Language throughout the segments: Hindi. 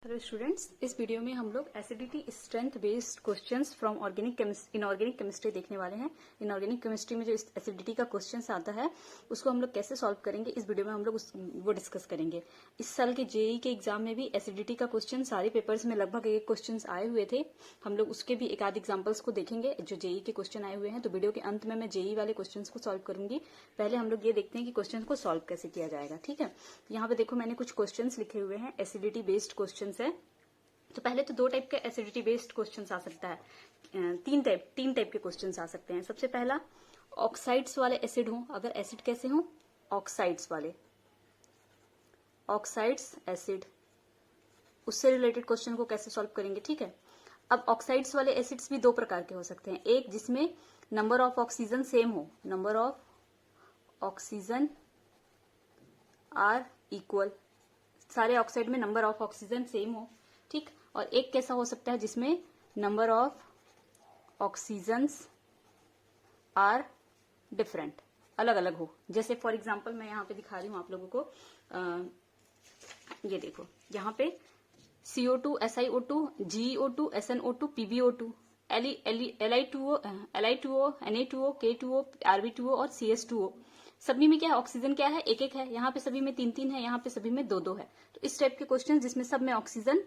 हेलो स्टूडेंट्स, इस वीडियो में हम लोग acidity strength based questions from inorganic chemistry देखने वाले हैं। इनऑर्गेनिक केमिस्ट्री में जो एसिडिटी का क्वेश्चंस आता है उसको हम लोग कैसे सॉल्व करेंगे, इस वीडियो में हम लोग वो डिस्कस करेंगे। इस साल के जेईई के एग्जाम में भी एसिडिटी का क्वेश्चन सारे पेपर्स में लगभग एक क्वेश्चन आए हुए थे। हम लोग उसके भी एक आध एग्जाम्पल्स को देखेंगे जो जेईई के क्वेश्चन आए हुए हैं। तो वीडियो के अंत में मैं जेईई वाले क्वेश्चन को सॉल्व करूंगी। पहले हम लोग ये देखते हैं कि क्वेश्चन को सॉल्व कैसे किया जाएगा। ठीक है, यहाँ पे देखो मैंने कुछ क्वेश्चन लिखे हुए हैं, एसिडिटी बेस्ड क्वेश्चन है। तो पहले तो दो टाइप के एसिडिटी बेस्ड क्वेश्चंस आ सकता है, तीन टाइप के क्वेश्चंस आ सकते हैं। सबसे पहला, ऑक्साइड्स वाले एसिड हो, अगर एसिड कैसे हो, ऑक्साइड्स वाले, ऑक्साइड्स एसिड, उससे रिलेटेड क्वेश्चन को कैसे सॉल्व करेंगे। ठीक है, अब ऑक्साइड्स वाले एसिड्स भी दो प्रकार के हो सकते हैं। एक जिसमें नंबर ऑफ ऑक्सीजन सेम हो, number of oxygen are equal, सारे ऑक्साइड में नंबर ऑफ ऑक्सीजन सेम हो। ठीक, और एक कैसा हो सकता है जिसमें number of oxygens are different, अलग अलग हो। जैसे फॉर एग्जांपल मैं यहाँ पे दिखा रही हूँ आप लोगों को, ये देखो यहाँ पे CO2, SiO2, GeO2, SnO2, PbO2, Li2O, Na2O, K2O, Rb2O और CS2O। सभी में क्या है, ऑक्सीजन क्या है, एक एक है। यहाँ पे सभी में तीन तीन है, यहाँ पे सभी में दो दो है। तो इस टाइप के क्वेश्चन जिसमें सब में ऑक्सीजन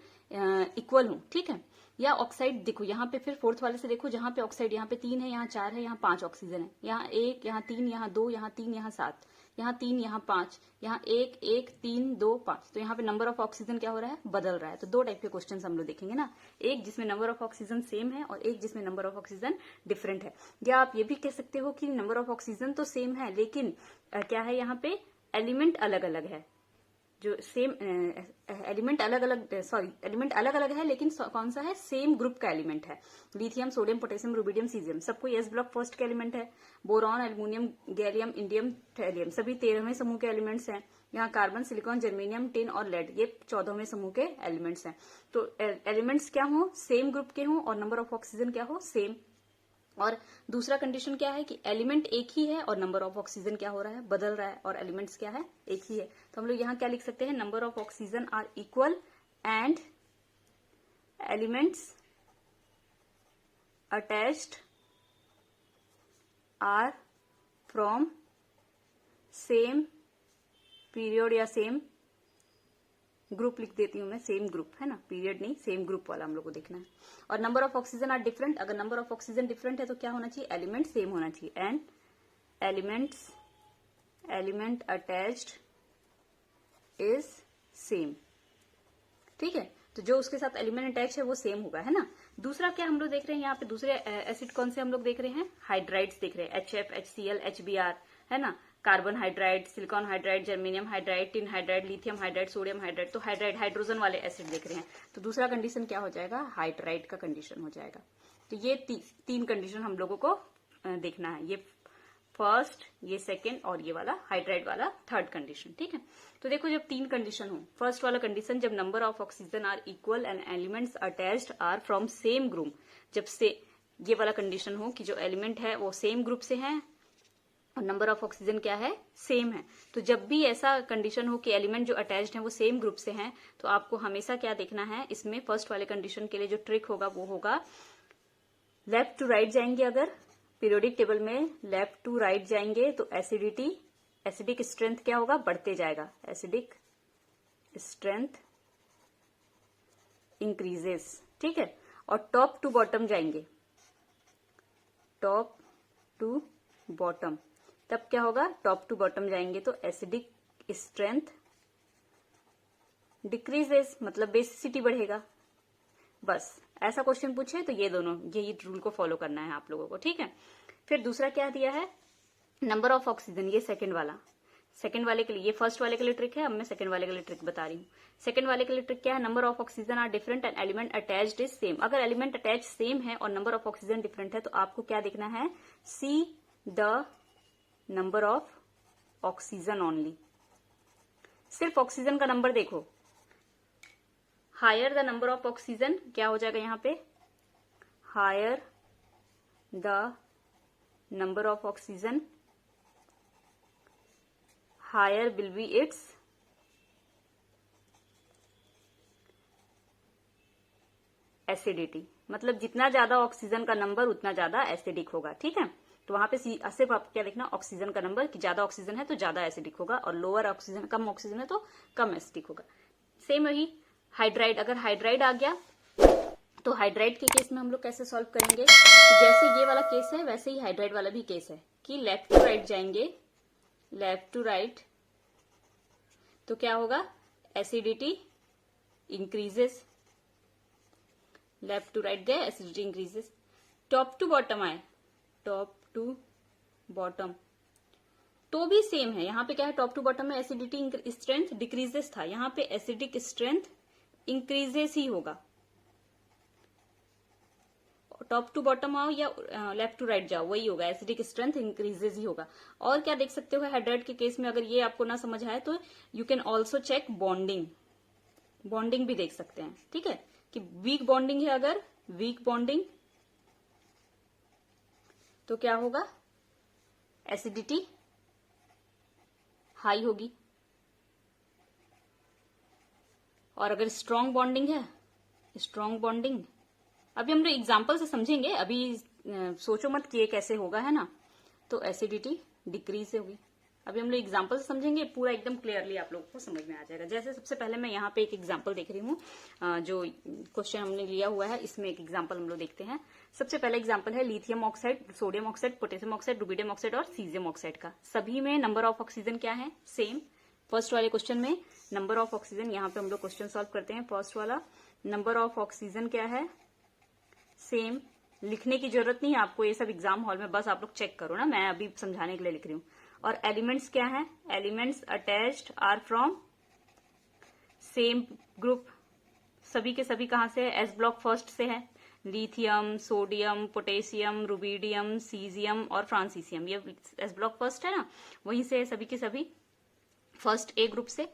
इक्वल हो। ठीक है, या ऑक्साइड देखो यहाँ पे, फिर फोर्थ वाले से देखो जहाँ पे ऑक्साइड यहाँ पे 3 है, यहाँ 4 है, यहाँ 5 ऑक्सीजन है, यहाँ 1, यहाँ 3, यहाँ 2, यहाँ 3, यहाँ 7, यहाँ 3, यहाँ 5, यहाँ 1, 1, 3, 2, 5। तो यहाँ पे नंबर ऑफ ऑक्सीजन क्या हो रहा है, बदल रहा है। तो दो टाइप के क्वेश्चन हम लोग देखेंगे ना, एक जिसमें नंबर ऑफ ऑक्सीजन सेम है और एक जिसमें नंबर ऑफ ऑक्सीजन डिफरेंट है। या आप ये भी कह सकते हो कि नंबर ऑफ ऑक्सीजन तो सेम है लेकिन क्या है, यहाँ पे एलिमेंट अलग अलग है। जो सेम एलिमेंट अलग अलग है लेकिन कौन सा है, सेम ग्रुप का एलिमेंट है। Lithium, sodium, potassium, rubidium, caesium, सबको एस ब्लॉक फर्स्ट के एलिमेंट है। Boron, aluminium, gallium, indium, thallium, सभी 13वें समूह के एलिमेंट्स हैं। यहाँ कार्बन, सिलिकॉन, जर्मेनियम, टिन और लेड, ये 14वें समूह के एलिमेंट्स हैं। तो एलिमेंट्स क्या हो, सेम ग्रुप के हों और नंबर ऑफ ऑक्सीजन क्या हो, सेम। और दूसरा कंडीशन क्या है कि एलिमेंट एक ही है और नंबर ऑफ ऑक्सीजन क्या हो रहा है, बदल रहा है, और एलिमेंट्स क्या है, एक ही है। तो हम लोग यहाँ क्या लिख सकते हैं, number of oxygen are equal and elements attached are from same period या सेम ग्रुप लिख देती हूं मैं, सेम ग्रुप है ना, पीरियड नहीं, सेम ग्रुप वाला हम लोग को देखना है। और number of oxygen are different, अगर नंबर ऑफ ऑक्सीजन डिफरेंट है तो क्या होना चाहिए, एलिमेंट सेम होना चाहिए। And element attached is same. ठीक है, तो जो उसके साथ एलिमेंट अटैच है वो सेम होगा, है ना। दूसरा क्या हम लोग देख रहे हैं यहाँ पे, दूसरे एसिड कौन से हम लोग देख रहे हैं, हाइड्राइड्स देख रहे हैं, HF, HCl, HBr, है ना, carbon hydride, silicon hydride, germanium hydride, tin hydride, lithium hydride, sodium hydride. तो हाइड्राइड, हाइड्रोजन वाले एसिड देख रहे हैं। तो दूसरा कंडीशन क्या हो जाएगा, हाइड्राइड का कंडीशन हो जाएगा। तो ये तीन कंडीशन हम लोगों को देखना है, ये फर्स्ट, ये सेकेंड और ये वाला हाइड्राइड वाला थर्ड कंडीशन। ठीक है, तो देखो जब तीन कंडीशन हो, फर्स्ट वाला कंडीशन जब number of oxygen are equal and elements attached are from same group, जब से ये वाला कंडीशन हो कि जो एलिमेंट है वो सेम ग्रुप से है और नंबर ऑफ ऑक्सीजन क्या है, सेम है। तो जब भी ऐसा कंडीशन हो कि एलिमेंट जो अटैच्ड है वो सेम ग्रुप से हैं, तो आपको हमेशा क्या देखना है, इसमें फर्स्ट वाले कंडीशन के लिए जो ट्रिक होगा वो होगा, लेफ्ट टू राइट जाएंगे। अगर पीरियोडिक टेबल में लेफ्ट टू राइट जाएंगे तो एसिडिक स्ट्रेंथ क्या होगा, बढ़ते जाएगा, एसिडिक स्ट्रेंथ इंक्रीजेस। ठीक है, और टॉप टू बॉटम जाएंगे, टॉप टू बॉटम, तब क्या होगा, टॉप टू बॉटम जाएंगे तो एसिडिक स्ट्रेंथ डिक्रीजेस, मतलब बेसिसिटी बढ़ेगा। बस ऐसा क्वेश्चन पूछे तो ये दोनों, यही रूल को फॉलो करना है आप लोगों को। ठीक है, फिर दूसरा क्या दिया है, नंबर ऑफ ऑक्सीजन, ये सेकंड वाले के लिए, ये फर्स्ट वाले के लिए ट्रिक है, अब मैं सेकंड वाले के लिए ट्रिक बता रही हूँ। सेकंड वाले के लिए ट्रिक क्या है, number of oxygen are different and element attached is same. अगर एलिमेंट अटैच सेम है और नंबर ऑफ ऑक्सीजन डिफरेंट है तो आपको क्या देखना है, see the number of oxygen only, सिर्फ ऑक्सीजन का नंबर देखो। Higher the number of oxygen क्या हो जाएगा यहाँ पे, higher the number of oxygen higher will be its acidity, मतलब जितना ज्यादा ऑक्सीजन का नंबर उतना ज्यादा एसिडिक होगा। ठीक है, तो वहां पे सिर्फ आपको क्या देखना, ऑक्सीजन का नंबर, कि ज्यादा ऑक्सीजन है तो ज्यादा एसिडिक होगा, और लोअर ऑक्सीजन, कम ऑक्सीजन है तो कम एसिडिक होगा। सेम वही हाइड्राइड, अगर हाइड्राइड आ गया तो हाइड्राइड के केस में हम लोग कैसे सॉल्व करेंगे, जैसे ये वाला केस है वैसे ही हाइड्राइड वाला भी केस है, कि लेफ्ट टू राइट जाएंगे, लेफ्ट टू राइट, तो क्या होगा, acidity increases, left to right गए acidity increases. Top to bottom आए, टॉप टू बॉटम तो भी सेम है, यहां पे क्या है, टॉप टू बॉटम में एसिडिटी स्ट्रेंथ डिक्रीजेस था, यहां पे एसिडिक स्ट्रेंथ इंक्रीजेस ही होगा। टॉप टू बॉटम आओ या लेफ्ट टू राइट जाओ, वही होगा, एसिडिक स्ट्रेंथ इंक्रीजेस ही होगा। और क्या देख सकते हो हाइड्राइड के केस में, अगर ये आपको ना समझ आए तो you can also check bonding, bonding भी देख सकते हैं। ठीक है, कि वीक बॉन्डिंग है, अगर वीक बॉन्डिंग तो क्या होगा, एसिडिटी हाई होगी, और अगर स्ट्रॉन्ग बॉन्डिंग है, स्ट्रॉन्ग बॉन्डिंग, अभी हम लोग एग्जाम्पल से समझेंगे, अभी सोचो मत कि ये कैसे होगा, है ना, तो एसिडिटी डिक्रीज होगी। अभी हम लोग एग्जाम्पल से समझेंगे, पूरा एकदम क्लियरली आप लोगों को समझ में आ जाएगा। जैसे सबसे पहले मैं यहाँ पे एक एग्जाम्पल देख रही हूँ, जो क्वेश्चन हमने लिया हुआ है, इसमें एक एग्जाम्पल हम लोग देखते हैं। सबसे पहला एग्जाम्पल है lithium oxide, sodium oxide, potassium oxide, rubidium oxide और सीजियम ऑक्साइड का। सभी में नंबर ऑफ ऑक्सीजन क्या है, सेम। फर्स्ट वाले क्वेश्चन में नंबर ऑफ ऑक्सीजन, यहाँ पे हम लोग क्वेश्चन सॉल्व करते हैं। फर्स्ट वाला नंबर ऑफ ऑक्सीजन क्या है, सेम, लिखने की जरूरत नहीं है आपको, ये सब एग्जाम हॉल में बस आप लोग चेक करो ना, मैं अभी समझाने के लिए लिख रही हूँ। और एलिमेंट्स क्या है, elements attached are from same group, सभी के सभी कहां से है, एस ब्लॉक फर्स्ट से है, lithium, sodium, potassium, rubidium, caesium और फ्रांसीसियम, ये एस ब्लॉक फर्स्ट है ना, वहीं से सभी के सभी फर्स्ट ए ग्रुप से।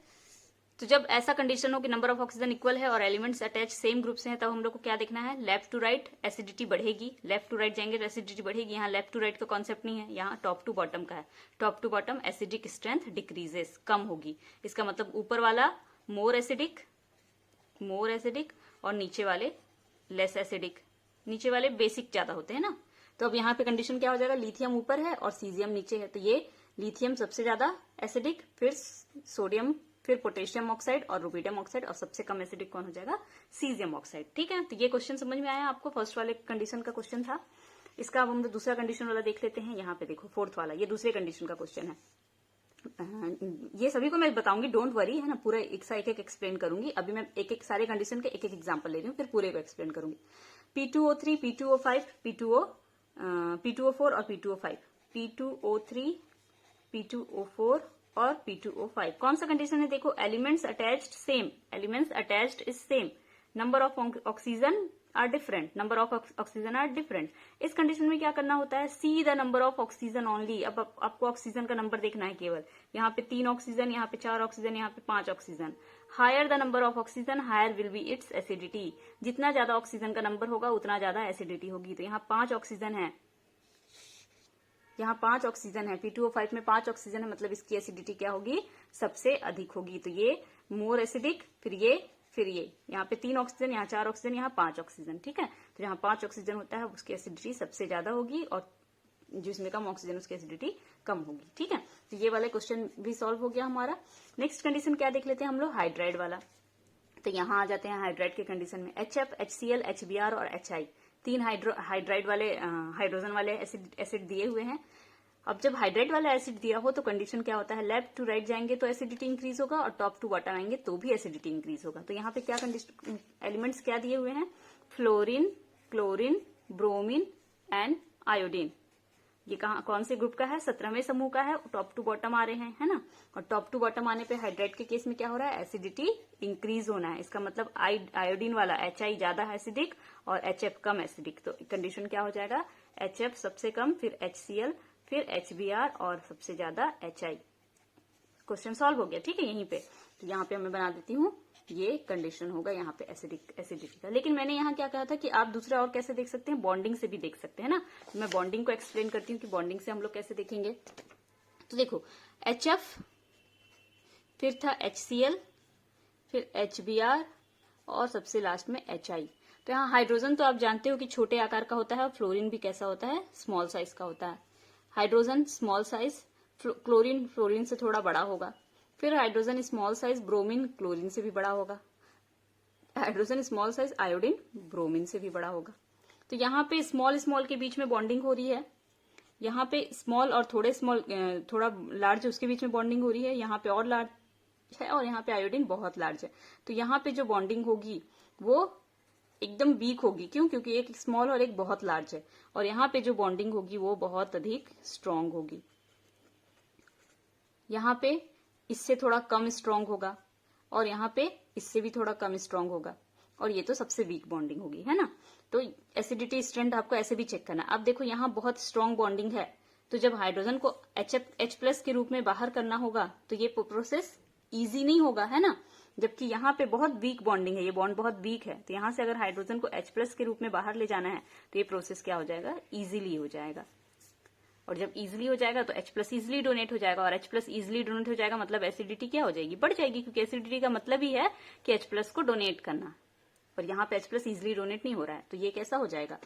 तो जब ऐसा कंडीशन हो कि नंबर ऑफ ऑक्सीजन इक्वल है और एलिमेंट्स अटैच सेम ग्रुप से हैं, तब हम लोग को क्या देखना है, लेफ्ट टू राइट एसिडिटी बढ़ेगी, लेफ्ट टू राइट जाएंगे तो एसिडिटी बढ़ेगी। यहाँ लेफ्ट टू राइट का कॉन्सेप्ट नहीं है, यहाँ टॉप टू बॉटम का है। Top to bottom acidic strength decreases, कम होगी, इसका मतलब ऊपर वाला मोर एसिडिक और नीचे वाले लेस एसिडिक, नीचे वाले बेसिक ज्यादा होते हैं ना। तो अब यहाँ पे कंडीशन क्या हो जाएगा, लिथियम ऊपर है और सीजियम नीचे है, तो ये लिथियम सबसे ज्यादा एसिडिक, फिर सोडियम, फिर पोटेशियम ऑक्साइड और रुबिडियम ऑक्साइड, और सबसे कम एसिडिक कौन हो जाएगा, सीजियम ऑक्साइड। ठीक है, तो ये क्वेश्चन समझ में आया आपको, फर्स्ट वाले कंडीशन का क्वेश्चन था। इसका अब हम दूसरा कंडीशन वाला देख लेते हैं। यहाँ पे देखो फोर्थ वाला, ये दूसरे कंडीशन का क्वेश्चन है। ये सभी को मैं बताऊंगी, डोंट वरी, है ना, पूरा एक एक्सप्लेन करूंगी। अभी मैं एक एक सारे कंडीशन के एक एक एग्जाम्पल ले रही हूँ, फिर पूरे को एक्सप्लेन करूंगी। P2O3, P2O5, P2O4 और P2O5, P2O3, P2O4 और P2O5, कौन सा कंडीशन है, देखो, elements attached same, elements attached is same, number of oxygen are different, number of oxygen are different. इस कंडीशन में क्या करना होता है, see the number of oxygen only. अब आपको ऑक्सीजन का नंबर देखना है केवल, यहाँ पे 3 ऑक्सीजन, यहाँ पे 4 ऑक्सीजन, यहाँ पे 5 oxygen. Higher the number of oxygen higher will be its acidity, जितना ज्यादा ऑक्सीजन का नंबर होगा उतना ज्यादा एसिडिटी होगी। तो यहाँ 5 ऑक्सीजन है, यहाँ 5 ऑक्सीजन है, P2O5 में 5 ऑक्सीजन है, मतलब इसकी एसिडिटी क्या होगी, सबसे अधिक होगी। तो ये मोर एसिडिक, फिर ये, यहाँ पे 3 ऑक्सीजन, यहाँ 4 ऑक्सीजन, यहाँ 5 ऑक्सीजन। ठीक है, तो जहाँ 5 ऑक्सीजन होता है उसकी एसिडिटी सबसे ज्यादा होगी, और जिसमें कम ऑक्सीजन उसकी एसिडिटी कम होगी। ठीक है, तो ये वाला क्वेश्चन भी सॉल्व हो गया हमारा। नेक्स्ट कंडीशन क्या देख लेते हैं हम लोग, हाइड्राइड वाला। तो यहाँ आ जाते हैं हाइड्राइड के कंडीशन में, HF, HCl, HBr और HI, 3 हाइड्राइड वाले हाइड्रोजन वाले एसिड दिए हुए हैं। अब जब हाइड्राइड वाला एसिड दिया हो तो कंडीशन क्या होता है, लेफ्ट टू राइट जाएंगे तो एसिडिटी इंक्रीज होगा, और टॉप टू बॉटम आएंगे तो भी एसिडिटी इंक्रीज होगा। तो यहाँ पे क्या कंडीशन, एलिमेंट्स क्या दिए हुए हैं, fluorine, chlorine, bromine and iodine. ये कौन से ग्रुप का है, 17वें समूह का है, टॉप टू बॉटम आ रहे हैं, है ना। और टॉप टू बॉटम आने पे हाइड्राइड के केस में क्या हो रहा है, एसिडिटी इंक्रीज होना है। इसका मतलब आयोडीन वाला HI ज्यादा एसिडिक और HF कम एसिडिक। तो कंडीशन क्या हो जाएगा, HF सबसे कम, फिर HCl, फिर HBr और सबसे ज्यादा HI। क्वेश्चन सॉल्व हो गया। ठीक है, यहीं पे तो यहाँ पे मैं बना देती हूँ, ये कंडीशन होगा यहाँ पे एसिडिटी का। लेकिन मैंने यहाँ क्या कहा था कि आप दूसरा और कैसे देख सकते हैं, बॉन्डिंग से भी देख सकते हैं ना। तो मैं बॉन्डिंग को एक्सप्लेन करती हूँ कि बॉन्डिंग से हम लोग कैसे देखेंगे। तो देखो, HF, फिर था HCl, फिर HBr और सबसे लास्ट में HI। तो यहाँ हाइड्रोजन तो आप जानते हो कि छोटे आकार का होता है और फ्लोरीन भी कैसा होता है, स्मॉल साइज का होता है। Hydrogen small size, chlorine fluorine से थोड़ा बड़ा होगा। फिर hydrogen small size, bromine chlorine से भी बड़ा होगा। Hydrogen small size, iodine bromine से भी बड़ा होगा। तो यहाँ पे स्मॉल स्मॉल के बीच में बॉन्डिंग हो रही है, यहाँ पे स्मॉल और थोड़ा लार्ज उसके बीच में बॉन्डिंग हो रही है, यहाँ पे और लार्ज है और यहाँ पे आयोडीन बहुत लार्ज है। तो यहाँ पे जो बॉन्डिंग होगी वो एकदम वीक होगी। क्यों? क्योंकि एक स्मॉल और एक बहुत लार्ज है, और यहाँ पे जो बॉन्डिंग होगी वो बहुत अधिक स्ट्रांग होगी। यहाँ पे इससे थोड़ा कम स्ट्रांग होगा और यहाँ पे इससे भी थोड़ा कम स्ट्रांग होगा, और ये तो सबसे वीक बॉन्डिंग होगी, है ना। तो एसिडिटी स्ट्रेंथ आपको ऐसे भी चेक करना। अब देखो यहाँ बहुत स्ट्रांग बॉन्डिंग है, तो जब हाइड्रोजन को H+ के रूप में बाहर करना होगा तो ये प्रोसेस इजी नहीं होगा, है ना। जबकि यहाँ पे बहुत वीक बॉन्डिंग है, ये बॉन्ड बहुत वीक है, तो यहाँ से अगर हाइड्रोजन को H+ के रूप में बाहर ले जाना है तो ये प्रोसेस क्या हो जाएगा, इजीली हो जाएगा। और जब इजीली हो जाएगा तो H+ इजीली डोनेट हो जाएगा, और H+ इजीली डोनेट हो जाएगा मतलब एसिडिटी क्या हो जाएगी, बढ़ जाएगी, क्योंकि एसिडिटी का मतलब ही है कि H+ को डोनेट करना। और यहाँ पे H+ इजीली डोनेट नहीं हो रहा है, तो ये कैसा हो जाएगा,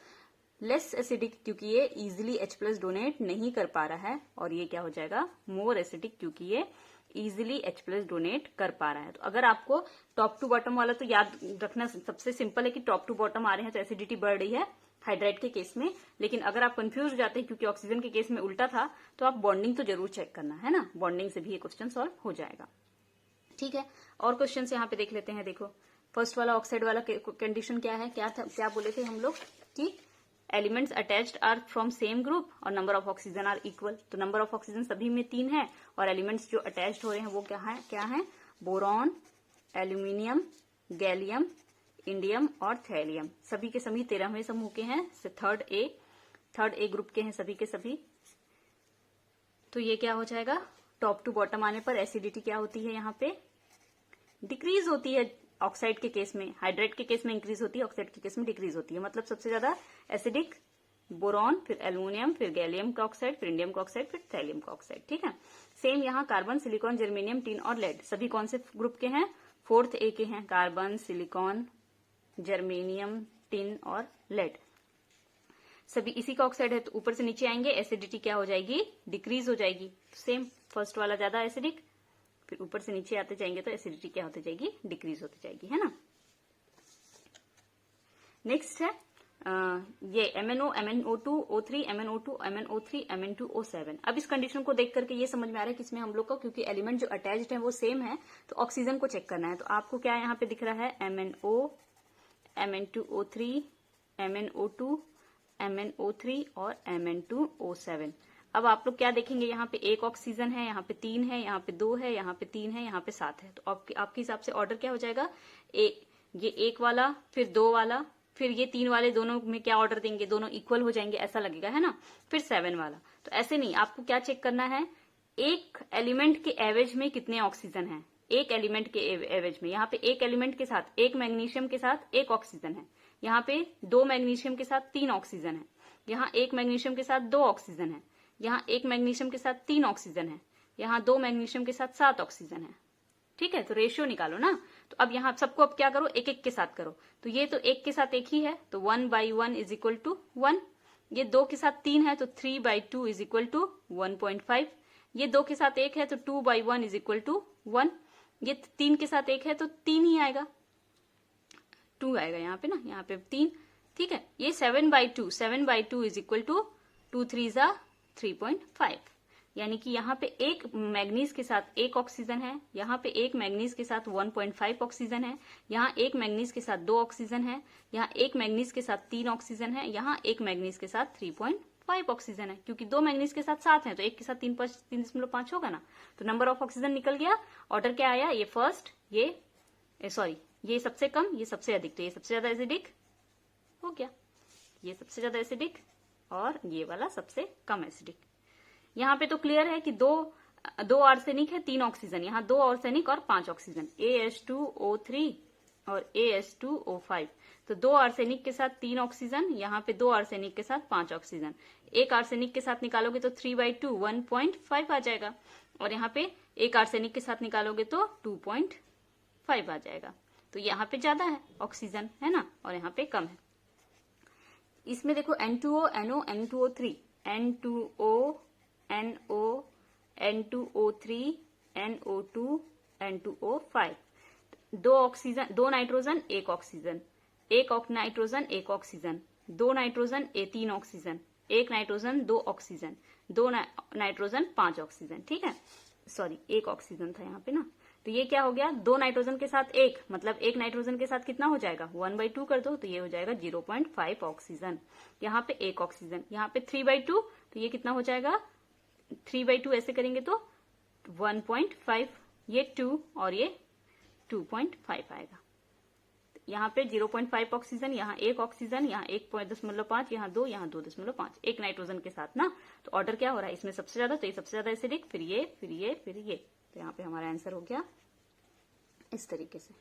लेस एसिडिक, क्योंकि ये इजीली H+ डोनेट नहीं कर पा रहा है। और ये क्या हो जाएगा, मोर एसिडिक, क्योंकि ये इजीली H+ डोनेट कर पा रहा है। तो अगर आपको टॉप टू बॉटम वाला तो याद रखना सबसे सिंपल है कि टॉप टू बॉटम आ रहे हैं तो एसिडिटी बढ़ रही है हाइड्राइड के केस में। लेकिन अगर आप कंफ्यूज हो जाते हैं क्योंकि ऑक्सीजन के केस में उल्टा था, तो आप बॉन्डिंग तो जरूर चेक करना, है ना। बॉन्डिंग से भी ये क्वेश्चन सॉल्व हो जाएगा। ठीक है, और क्वेश्चन यहाँ पे देख लेते हैं। देखो फर्स्ट वाला ऑक्साइड वाला कंडीशन क्या है, क्या बोले थे हम लोग कि elements attached are from same group और number of oxygen are equal. तो नंबर ऑफ ऑक्सीजन सभी में 3 है, और एलिमेंट्स जो अटैच्ड हो रहे हैं वो क्या है, बोरॉन, एल्यूमिनियम, गैलियम, इंडियम और थैलियम। सभी के सभी 13वें समूह के हैं, थर्ड ए ग्रुप के हैं सभी के सभी। तो ये क्या हो जाएगा, टॉप टू बॉटम आने पर एसिडिटी क्या होती है, यहाँ पे डिक्रीज होती है। ऑक्साइड के केस में, हाइड्रेट के केस में इंक्रीज होती है, ऑक्साइड के केस में डिक्रीज होती है। मतलब सबसे ज्यादा एसिडिक बोरॉन, फिर एल्यूमिनियम, फिर गैलियम का ऑक्साइड, फिर इंडियम का ऑक्साइड, फिर थैलियम का ऑक्साइड। ठीक है, सेम यहाँ कार्बन, सिलिकॉन, जर्मेनियम, टिन और लेड सभी कौन से ग्रुप के हैं, 4th ए के हैं। कार्बन, सिलिकॉन, जर्मेनियम, टिन और लेड सभी इसी का ऑक्साइड है। तो ऊपर से नीचे आएंगे, एसिडिटी क्या हो जाएगी, डिक्रीज हो जाएगी। सेम फर्स्ट वाला ज्यादा एसिडिक, फिर ऊपर से नीचे आते जाएंगे तो एसिडिटी क्या होती जाएगी, डिक्रीज होती जाएगी, है ना। नेक्स्ट है ये MnO, MnO2, O3, MnO2, MnO3, Mn2O7। अब इस कंडीशन को देख करके ये समझ में आ रहा है कि इसमें हम लोग को, क्योंकि एलिमेंट जो अटैच्ड है वो सेम है, तो ऑक्सीजन को चेक करना है। तो आपको क्या यहाँ पे दिख रहा है, MnO, Mn2O3, MnO2, MnO3 और Mn2O7। अब आप लोग क्या देखेंगे, यहाँ पे एक ऑक्सीजन है, यहाँ पे 3 है, यहाँ पे 2 है, यहाँ पे 3 है, यहाँ पे 7 है। तो आपके हिसाब से ऑर्डर क्या हो जाएगा, ये एक वाला, फिर 2 वाला, फिर ये 3 वाले, दोनों में क्या ऑर्डर देंगे, दोनों इक्वल हो जाएंगे ऐसा लगेगा, है ना। फिर 7 वाला। तो ऐसे नहीं, आपको क्या चेक करना है, एक एलिमेंट के एवरेज में कितने ऑक्सीजन है, एक एलिमेंट के एवरेज में। यहाँ पे एक एलिमेंट के साथ, एक मैग्नीशियम के साथ 1 ऑक्सीजन है, यहाँ पे 2 मैग्नीशियम के साथ 3 ऑक्सीजन है, यहाँ 1 मैग्नीशियम के साथ 2 ऑक्सीजन है, यहाँ 1 मैग्नीशियम के साथ 3 ऑक्सीजन है, यहाँ 2 मैग्नीशियम के साथ 7 ऑक्सीजन है। ठीक है, तो रेशियो निकालो ना। तो अब यहाँ सबको अब क्या करो, एक एक के साथ करो। तो ये तो एक के साथ एक ही है, तो 1/1 इज इक्वल टू 1। ये 2 के साथ 3 है, तो 3/2 इज इक्वल टू 1.5। ये 2 के साथ 1 है, तो 2/1 इज इक्वल टू 1। ये 3 के साथ 1 है, तो 3 ही आएगा, 2 आएगा यहाँ पे ना, यहाँ पे 3। ठीक है, ये 7/2 इज इक्वल टू 2 3 जा 3.5। यानी कि यहाँ पे एक मैग्नीज के साथ 1 ऑक्सीजन है, यहाँ पे एक मैग्नीज के साथ 1.5 ऑक्सीजन है, यहाँ एक मैग्नीज के साथ 2 ऑक्सीजन है, यहाँ एक मैग्नीज के साथ 3 ऑक्सीजन है, यहाँ एक मैग्नीज के साथ 3.5 ऑक्सीजन है। क्योंकि 2 मैग्नीज के साथ 7 है, तो एक के साथ 3.5 होगा ना। तो नंबर ऑफ ऑक्सीजन निकल गया। ऑर्डर क्या आया, ये फर्स्ट, ये सबसे कम, ये सबसे अधिक। तो ये सबसे ज्यादा एसिडिक हो गया, ये सबसे ज्यादा एसिडिक, और ये वाला सबसे कम एसिडिक। यहाँ पे तो क्लियर है कि दो आर्सेनिक है, 3 ऑक्सीजन, यहाँ 2 आर्सेनिक और 5 ऑक्सीजन, AH2O3 और AH2O5। तो 2 आर्सेनिक के साथ 3 ऑक्सीजन, यहाँ पे 2 आर्सेनिक के साथ 5 ऑक्सीजन। एक आर्सेनिक के साथ निकालोगे तो 3/2 1.5 आ जाएगा, और यहाँ पे एक आर्सेनिक के साथ निकालोगे तो 2.5 आ जाएगा। तो यहाँ पे ज्यादा है ऑक्सीजन, है ना, और यहाँ पे कम है। इसमें देखो N2O, NO, N2O3, N2O, NO, N2O3, NO2, N2O5, दो ऑक्सीजन, दो नाइट्रोजन, एक ऑक्सीजन, एक नाइट्रोजन, एक ऑक्सीजन, दो नाइट्रोजन, तीन ऑक्सीजन, एक नाइट्रोजन, दो ऑक्सीजन, दो नाइट्रोजन, 5 ऑक्सीजन। ठीक है, सॉरी एक ऑक्सीजन था यहाँ पे ना, तो ये क्या हो गया, दो नाइट्रोजन के साथ एक, मतलब एक नाइट्रोजन के साथ कितना हो जाएगा, 1/2 कर दो तो ये हो जाएगा 0.5 ऑक्सीजन। यहाँ पे एक ऑक्सीजन, यहाँ पे 3/2, तो ये कितना हो जाएगा, 3/2 ऐसे करेंगे तो 1.5, ये 2 और ये 2.5 आएगा। यहाँ पे 0.5 ऑक्सीजन, यहाँ एक ऑक्सीजन, यहाँ 1.5, यहाँ 2, यहाँ 2.5, एक नाइट्रोजन के साथ ना। तो ऑर्डर क्या हो रहा है इसमें सबसे ज्यादा, तो ये सबसे ज्यादा एसिडिक, फिर ये, फिर ये, फिर ये। तो यहाँ पे हमारा आंसर हो गया इस तरीके से।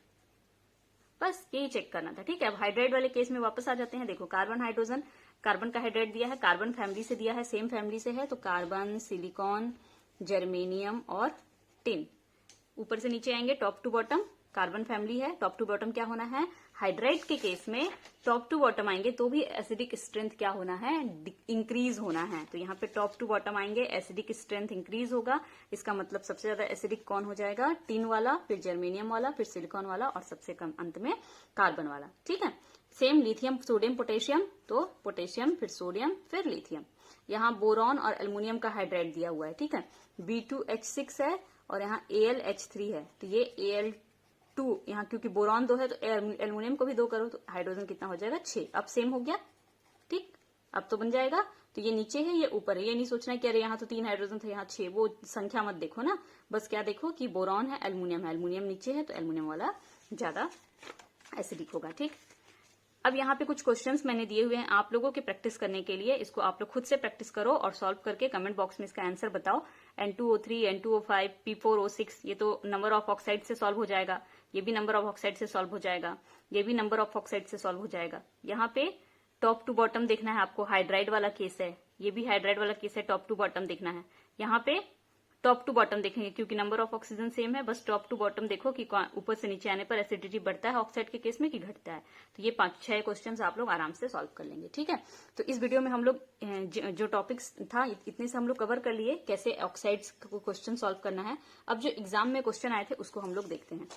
बस यही चेक करना था। ठीक है, अब हाइड्राइड वाले केस में वापस आ जाते हैं। देखो कार्बन हाइड्रोजन, कार्बन का हाइड्राइड दिया है, कार्बन फैमिली से दिया है, सेम फैमिली से है, तो कार्बन, सिलिकॉन, जर्मेनियम और टिन। ऊपर से नीचे आएंगे, top to bottom carbon family है, टॉप टू बॉटम क्या होना है, हाइड्राइड के केस में टॉप टू बॉटम आएंगे तो भी एसिडिक स्ट्रेंथ क्या होना है, इंक्रीज होना है। तो यहाँ पे टॉप टू बॉटम आएंगे, एसिडिक स्ट्रेंथ इंक्रीज होगा। इसका मतलब सबसे ज्यादा एसिडिक कौन हो जाएगा, टिन वाला, फिर जर्मेनियम वाला, फिर सिलिकॉन वाला और सबसे कम अंत में कार्बन वाला। ठीक है, सेम लिथियम, सोडियम, पोटेशियम, तो पोटेशियम, फिर सोडियम, फिर लिथियम। यहाँ बोरॉन और एल्युमिनियम का हाइड्राइड दिया हुआ है। ठीक है, B2H6 है और यहाँ AlH3 है, तो ये Al2, यहाँ क्योंकि बोरॉन 2 है तो एल्युमिनियम को भी 2 करो तो हाइड्रोजन कितना हो जाएगा, 6। अब सेम हो गया, ठीक, अब तो बन जाएगा। तो ये नीचे है, ये ऊपर है, ये नहीं सोचना कि अरे यहाँ तो 3 हाइड्रोजन थे, यहाँ 6, वो संख्या मत देखो ना, बस क्या देखो कि बोरॉन है, एल्युमिनियम है, एल्युमिनियम नीचे है तो एल्युमिनियम वाला ज्यादा एसिडिक होगा। ठीक, अब यहाँ पे कुछ क्वेश्चंस मैंने दिए हुए हैं आप लोगों के प्रैक्टिस करने के लिए। इसको आप लोग खुद से प्रैक्टिस करो और सॉल्व करके कमेंट बॉक्स में इसका आंसर बताओ। N2O3, N2O5, P4O6, ये तो नंबर ऑफ ऑक्साइड से सॉल्व हो जाएगा, ये भी नंबर ऑफ ऑक्साइड से सॉल्व हो जाएगा, ये भी नंबर ऑफ ऑक्साइड से सॉल्व हो जाएगा। यहाँ पे टॉप टू बॉटम देखना है आपको, हाइड्राइड वाला केस है, ये भी हाइड्राइड वाला केस है, टॉप टू बॉटम देखना है। यहाँ पे टॉप टू बॉटम देखेंगे क्योंकि नंबर ऑफ ऑक्सीजन सेम है, बस टॉप टू बॉटम देखो कि ऊपर से नीचे आने पर एसिडिटी बढ़ता है ऑक्साइड के केस में कि घटता है। तो ये 5-6 क्वेश्चंस आप लोग आराम से सॉल्व कर लेंगे। ठीक है, तो इस वीडियो में हम लोग जो टॉपिक्स था इतने से हम लोग कवर कर लिए, कैसे ऑक्साइड्स को क्वेश्चन सॉल्व करना है। अब जो एग्जाम में क्वेश्चन आए थे उसको हम लोग देखते हैं।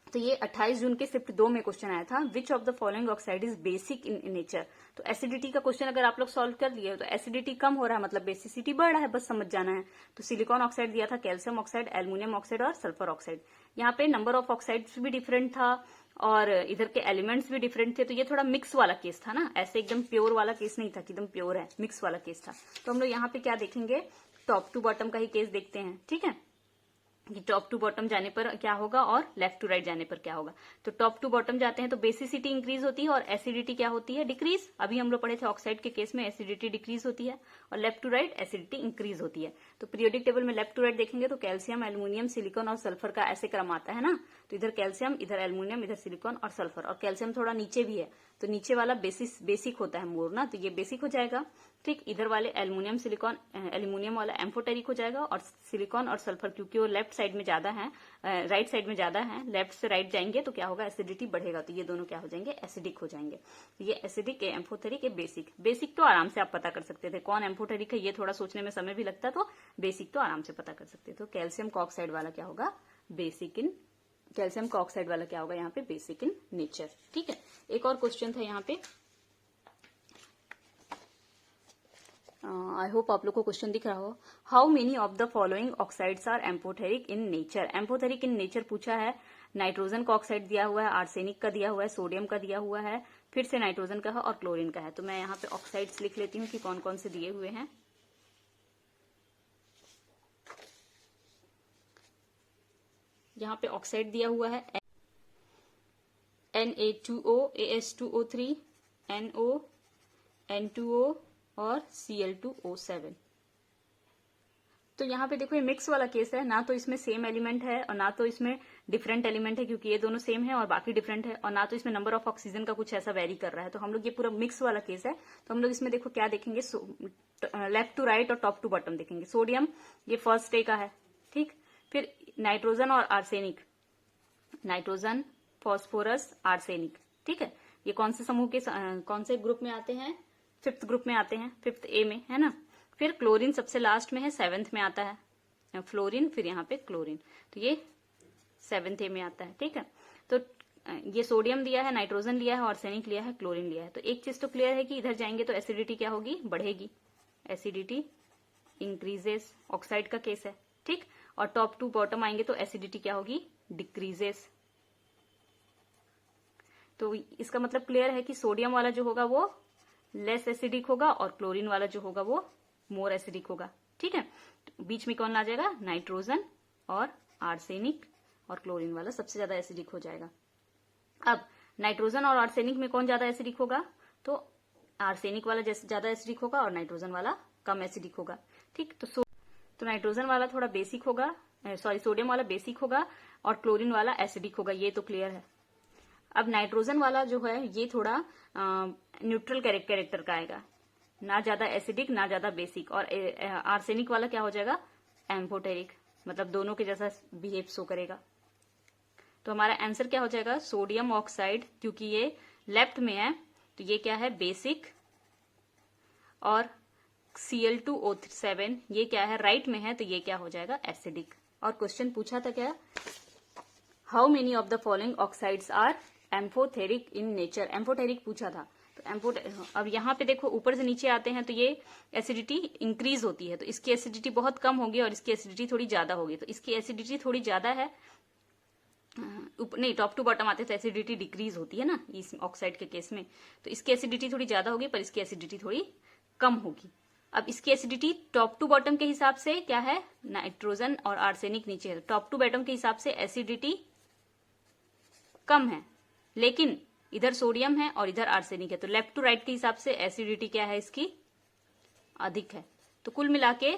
तो ये 28 जून के शिफ्ट 2 में क्वेश्चन आया था, which of the following oxide is basic in nature. तो एसिडिटी का क्वेश्चन अगर आप लोग सॉल्व कर लिए तो एसिडिटी कम हो रहा है मतलब बेसिसिटी बढ़ रहा है, बस समझ जाना है। तो सिलिकॉन ऑक्साइड दिया था, कैल्शियम ऑक्साइड, एल्युमिनियम ऑक्साइड और सल्फर ऑक्साइड। यहाँ पे नंबर ऑफ ऑक्साइड्स भी डिफरेंट था और इधर के एलिमेंट्स भी डिफरेंट थे, तो ये थोड़ा मिक्स वाला केस था ना, ऐसे एकदम प्योर वाला केस नहीं था कि एकदम प्योर है, मिक्स वाला केस था। तो हम लोग यहाँ पे क्या देखेंगे, टॉप टू बॉटम का ही केस देखते हैं। ठीक है, कि टॉप टू बॉटम जाने पर क्या होगा और लेफ्ट टू राइट जाने पर क्या होगा। तो टॉप टू बॉटम जाते हैं तो बेसिसिटी इंक्रीज होती है और एसिडिटी क्या होती है, डिक्रीज। अभी हम लोग पढ़े थे ऑक्साइड के केस में एसिडिटी डिक्रीज होती है और left to right acidity increase होती है। तो पीरियोडिक टेबल में लेफ्ट टू राइट देखेंगे तो कैल्शियम, एल्युमिनियम, सिलिकॉन और सल्फर का ऐसे क्रम आता है ना। तो इधर कैल्शियम, इधर एल्युमिनियम, इधर सिलिकॉन और सल्फर, और कैल्शियम थोड़ा नीचे भी है तो नीचे वाला बेसिक होता है मोर ना, तो ये बेसिक हो जाएगा। ठीक, इधर वाले एल्युमिनियम, सिलिकॉन, एल्युमिनियम वाला एम्फोटेरिक हो जाएगा और सिलिकॉन और सल्फर क्योंकि वो लेफ्ट साइड में ज्यादा है, राइट साइड में ज्यादा है, लेफ्ट से राइट जाएंगे तो क्या होगा, एसिडिटी बढ़ेगा, तो ये दोनों क्या हो जाएंगे, एसिडिक हो जाएंगे। ये एसिडिक, ये एम्फोटेरिक, ये बेसिक। बेसिक तो आराम से आप पता कर सकते थे, कौन एम्फोटेरिक है ये थोड़ा सोचने में समय भी लगता, तो बेसिक तो आराम से पता कर सकते थे। तो कैल्शियम का ऑक्साइड वाला क्या होगा, बेसिक इन, कैल्शियम का ऑक्साइड वाला क्या होगा यहाँ पे, बेसिक इन नेचर। ठीक है, एक और क्वेश्चन था यहाँ पे, आई होप आप लोग को क्वेश्चन दिख रहा हो। How many of the following oxides are amphoteric in nature. Amphoteric in nature पूछा है, नाइट्रोजन का ऑक्साइड दिया हुआ है, आर्सेनिक का दिया हुआ है, सोडियम का दिया हुआ है, फिर से नाइट्रोजन का है और क्लोरीन का है। तो मैं यहाँ पे ऑक्साइड्स लिख लेती हूँ कि कौन कौन से दिए हुए हैं। यहाँ पे ऑक्साइड दिया हुआ है Na2O, AS2O3, NO, N2O और Cl2O7। तो यहाँ पे देखो ये मिक्स वाला केस है, ना तो इसमें सेम एलिमेंट है और ना तो इसमें डिफरेंट एलिमेंट है क्योंकि ये दोनों सेम है और बाकी डिफरेंट है, और ना तो इसमें नंबर ऑफ ऑक्सीजन का कुछ ऐसा वेरी कर रहा है। तो हम लोग ये पूरा मिक्स वाला केस है, तो हम लोग इसमें देखो क्या देखेंगे, लेफ्ट टू राइट और टॉप टू बॉटम देखेंगे। सोडियम ये फर्स्ट डे का है, ठीक, फिर नाइट्रोजन और आर्सेनिक, नाइट्रोजन फॉस्फोरस, आर्सेनिक। ठीक है, ये कौन से समूह के कौन से ग्रुप में आते हैं? 5th ग्रुप में आते हैं, 5th ए में, है ना। फिर क्लोरीन सबसे लास्ट में है, 7th में आता है फ्लोरीन, फिर यहाँ पे क्लोरीन, तो ये 7th ए में आता है। ठीक है, तो ये सोडियम लिया है, नाइट्रोजन लिया है, आर्सेनिक लिया है, क्लोरीन लिया है। तो एक चीज तो क्लियर है कि इधर जाएंगे तो एसिडिटी क्या होगी? बढ़ेगी, एसिडिटी इंक्रीजेस, ऑक्साइड का केस है। ठीक, और टॉप टू बॉटम आएंगे तो एसिडिटी क्या होगी? डिक्रीजेस। तो इसका मतलब क्लियर है कि सोडियम वाला जो होगा वो लेस एसिडिक होगा और क्लोरीन वाला जो होगा वो मोर एसिडिक होगा। ठीक है, तो बीच में कौन आ जाएगा? नाइट्रोजन और आर्सेनिक, और क्लोरीन वाला सबसे ज्यादा एसिडिक हो जाएगा। अब नाइट्रोजन और आर्सेनिक में कौन ज्यादा एसिडिक होगा? तो आर्सेनिक वाला जैसे ज्यादा एसिडिक होगा और नाइट्रोजन वाला कम एसिडिक होगा। ठीक, तो नाइट्रोजन वाला थोड़ा बेसिक होगा, सॉरी सोडियम वाला बेसिक होगा और क्लोरीन वाला एसिडिक होगा, ये तो क्लियर है। अब नाइट्रोजन वाला जो है ये थोड़ा न्यूट्रल कैरेक्टर का आएगा, ना ज्यादा एसिडिक ना ज्यादा बेसिक, और आर्सेनिक वाला क्या हो जाएगा? एम्फोटेरिक, मतलब दोनों के जैसा बिहेव शो करेगा। तो हमारा आंसर क्या हो जाएगा? सोडियम ऑक्साइड, क्योंकि ये लेफ्ट में है तो ये क्या है? बेसिक, और Cl2O7 ये क्या है? राइट में है, तो ये क्या हो जाएगा? एसिडिक। और क्वेश्चन पूछा था क्या? How many of the following oxides are amphoteric in nature? Amphoteric पूछा था, तो अब यहाँ पे देखो ऊपर से नीचे आते हैं तो ये एसिडिटी इंक्रीज होती है, तो इसकी एसिडिटी बहुत कम होगी और इसकी एसिडिटी थोड़ी ज्यादा होगी। तो इसकी एसिडिटी थोड़ी ज्यादा है, नहीं टॉप टू बॉटम आते तो एसिडिटी डिक्रीज होती है ना इस ऑक्साइड के केस में, तो इसकी एसिडिटी थोड़ी ज्यादा होगी पर इसकी एसिडिटी थोड़ी कम होगी। अब इसकी एसिडिटी टॉप टू बॉटम के हिसाब से क्या है? नाइट्रोजन और आर्सेनिक नीचे है, टॉप टू बॉटम के हिसाब से एसिडिटी कम है, लेकिन इधर सोडियम है और इधर आर्सेनिक है, तो लेफ्ट टू राइट के हिसाब से एसिडिटी क्या है? इसकी अधिक है। तो कुल मिला के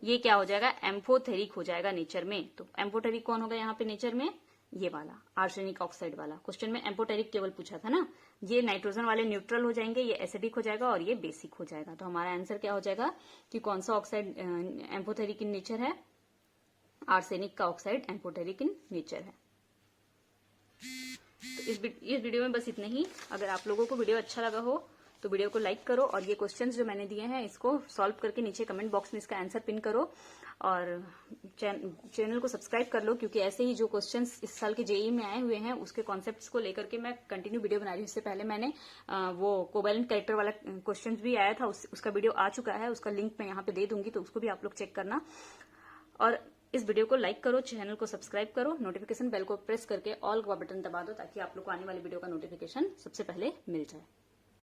ये क्या हो जाएगा? एम्फोथेरिक हो जाएगा नेचर में। तो एम्फोथेरिक कौन होगा यहाँ पे नेचर में? ये वाला आर्सेनिक ऑक्साइड वाला। क्वेश्चन में एम्फोटेरिक केवल पूछा था ना, ये नाइट्रोजन वाले न्यूट्रल हो जाएंगे, ये एसिडिक हो जाएगा और ये बेसिक हो जाएगा। तो हमारा आंसर क्या हो जाएगा कि कौन सा ऑक्साइड एम्फोटेरिक इन नेचर है? आर्सेनिक का ऑक्साइड एम्फोटेरिक इन नेचर है। तो इस वीडियो में बस इतना ही। अगर आप लोगों को वीडियो अच्छा लगा हो तो वीडियो को लाइक करो, और ये क्वेश्चंस जो मैंने दिए हैं इसको सॉल्व करके नीचे कमेंट बॉक्स में इसका आंसर पिन करो, और चैनल को सब्सक्राइब कर लो, क्योंकि ऐसे ही जो क्वेश्चंस इस साल के जेईई में आए हुए हैं उसके कॉन्सेप्ट्स को लेकर के मैं कंटिन्यू वीडियो बना रही हूँ। इससे पहले मैंने वो कोवैलेंट कैरेक्टर वाला क्वेश्चन भी आया था, उसका वीडियो आ चुका है, उसका लिंक मैं यहाँ पे दे दूंगी, तो उसको भी आप लोग चेक करना। और इस वीडियो को लाइक करो, चैनल को सब्सक्राइब करो, नोटिफिकेशन बेल को प्रेस करके ऑल का बटन दबा दो, ताकि आप लोग को आने वाली वीडियो का नोटिफिकेशन सबसे पहले मिल जाए।